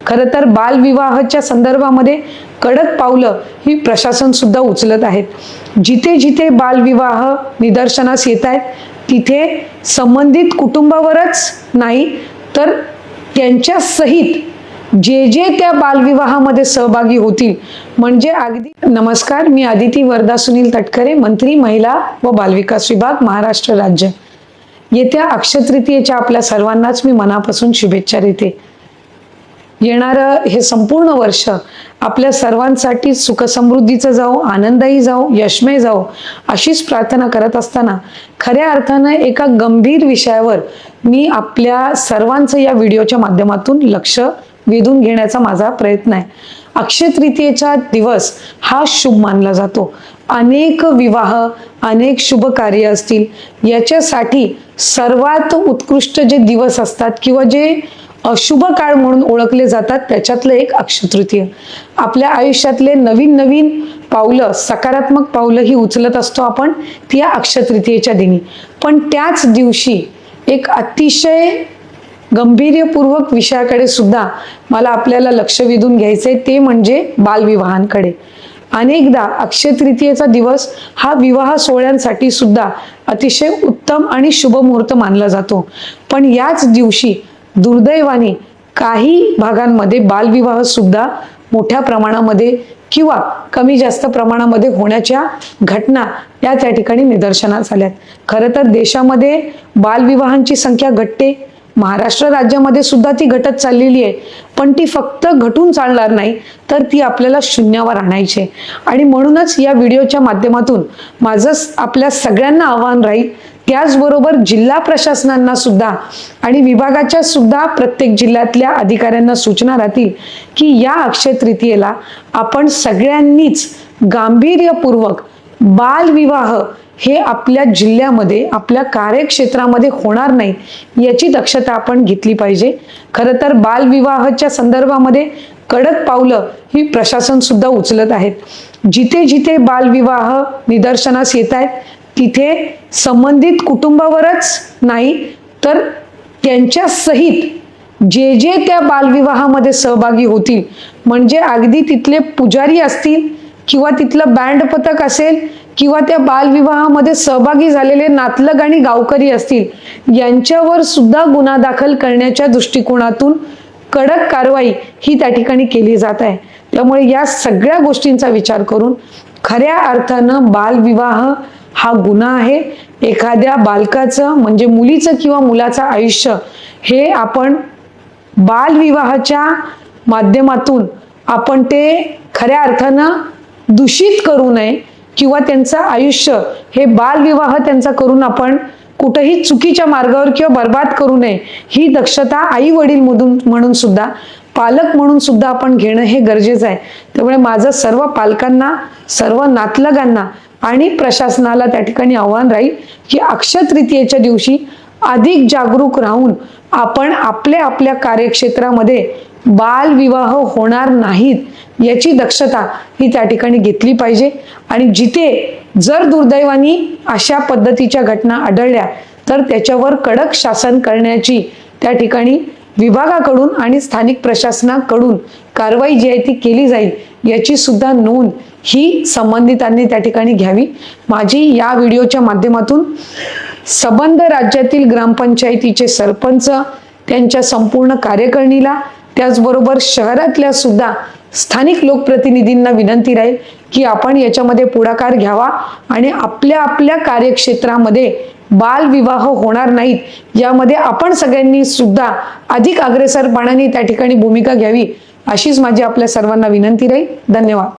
खरं तर बालविवाहाच्या संदर्भामध्ये कडक पावलं ही प्रशासन सुद्धा उचलत आहेत। जिथे जिथे बालविवाह निदर्शनास येत आहेत तिथे संबंधित कुटुंबावरच नाही तर त्यांच्या सहित जे त्या बालविवाहामध्ये सहभागी होतील म्हणजे अगदी। नमस्कार, मी आदिती वरदा सुनील तटकरे, मंत्री महिला व बालविकास विभाग, महाराष्ट्र राज्य। येत्या अक्षय तृतीयेच्या आपल्या सर्वांनाच मी मनापासून शुभेच्छा देते। येणारं हे संपूर्ण वर्ष आपल्या सर्वांसाठी सुखसमृद्धीचं जाओ, आनंदही जाओ, यशमय जाओ अशीच प्रार्थना करत असताना खऱ्या अर्थानं एका गंभीर विषयावर मी आपल्या सर्वांचं या व्हिडिओच्या माध्यमातून लक्ष वेधून घेण्याचा माझा प्रयत्न आहे। अक्षय तृतीयेचा दिवस हा शुभ मानला जातो। अनेक विवाह, अनेक शुभ कार्य असतील, याच्यासाठी सर्वात उत्कृष्ट जे दिवस असतात किंवा जे अशुभ काळ म्हणून ओळखले जातात त्याच्यातलं एक अक्षय तृतीय। आपल्या आयुष्यातले नवीन नवीन पावलं, सकारात्मक पावलं ही उचलत असतो आपण ती या अक्षय तृतीयेच्या दिनी। पण त्याच दिवशी एक अतिशय गंभीर्यपूर्वक विषयाकडे सुद्धा मला आपल्याला लक्ष वेधून घ्यायचंय, ते म्हणजे बालविवाहांकडे। अनेकदा अक्षय तृतीयेचा दिवस हा विवाह सोहळ्यांसाठी सुद्धा अतिशय उत्तम आणि शुभ मुहूर्त मानला जातो। पण याच दिवशी दुर्दैवाने काही भागांमध्ये बालविवाह सुद्धा मोठ्या प्रमाणामध्ये किंवा कमी जास्त प्रमाणामध्ये होण्याच्या घटना या त्या ठिकाणी निदर्शनास आल्यात। खरं तर देशामध्ये बालविवाहांची संख्या घटते, महाराष्ट्र राज्यामध्ये सुद्धा ती घटत चाललेली आहे, पण ती फक्त घटून चालणार नाही तर ती आपल्याला शून्यावर आणायची आहे। आणि म्हणूनच या व्हिडिओच्या माध्यमातून माझं आपल्या सगळ्यांना आव्हान राहील, त्याचबरोबर जिल्हा प्रशासनांना सुद्धा आणि विभागाच्या सुद्धा प्रत्येक जिल्ह्यातल्या अधिकाऱ्यांना सूचना राहतील की या अक्षय तृतीयेला आपण सगळ्यांनीच गांभीर्यपूर्वक बालविवाह हे आपल्या जिल्ह्यामध्ये, आपल्या कार्यक्षेत्रामध्ये होणार नाही याची दक्षता आपण घेतली पाहिजे। खरं तर बालविवाहाच्या संदर्भामध्ये कडक पावलं ही प्रशासन सुद्धा उचलत आहेत। जिथे जिथे बालविवाह निदर्शनास येत आहेत तिथे संबंधित कुटुंबावरच नाही तर त्यांच्या सहित जे त्या बालविवाहामध्ये सहभागी होतील म्हणजे अगदी तिथले पुजारी असतील किंवा तिथलं बँड पथक असेल किंवा त्या बालविवाहामध्ये सहभागी झालेले नातलग आणि गावकरी असतील, यांच्यावर सुद्धा गुन्हा दाखल करण्याच्या दृष्टिकोनातून कडक कारवाई ही त्या ठिकाणी केली जात आहे। त्यामुळे या सगळ्या गोष्टींचा विचार करून खऱ्या अर्थानं बालविवाह हा गुन्हा आहे। एखाद्या बालकाचं म्हणजे मुलीचं किंवा मुलाचं आयुष्य हे आपण बालविवाहाच्या माध्यमातून आपण ते खऱ्या अर्थानं दूषित करू नये किंवा त्यांचं आयुष्य हे बालविवाह त्यांचा करून आपण कुठेही चुकीच्या मार्गावर किंवा बर्बाद करू नये ही दक्षता आई वडील म्हणून सुद्धा, पालक म्हणून सुद्धा आपण घेणं हे गरजेचं आहे। त्यामुळे माझं सर्व पालकांना, सर्व नातलगांना आणि प्रशासनाला त्या ठिकाणी आव्हान राहील की अक्षय तृतीयेच्या दिवशी अधिक जागरूक राहून आपण आपल्या कार्यक्षेत्रामध्ये बालविवाह होणार नाहीत याची दक्षता ही त्या ठिकाणी घेतली पाहिजे। आणि जिथे जर दुर्दैवाने अशा पद्धतीच्या घटना आढळल्या तर त्याच्यावर कडक शासन करण्याची त्या ठिकाणी विभागाकडून आणि स्थानिक प्रशासनाकडून कारवाई जी आहे ती केली जाईल याची सुद्धा नोंद ही संबंधितांनी त्या ठिकाणी घ्यावी। माझी या व्हिडिओच्या माध्यमातून संबंध राज्यातील ग्रामपंचायतीचे सरपंच, त्यांच्या संपूर्ण कार्यकारिणीला, त्याचबरोबर शहरातल्या सुद्धा स्थानिक लोकप्रतिनिधींना विनंती राहील की आपण याच्यामध्ये पुढाकार घ्यावा आणि आपल्या कार्यक्षेत्रामध्ये बालविवाह होणार नाहीत यामध्ये आपण सगळ्यांनी सुद्धा अधिक अग्रेसरपणाने त्या ठिकाणी भूमिका घ्यावी अशीच माझी आपल्या सर्वांना विनंती राहील। धन्यवाद।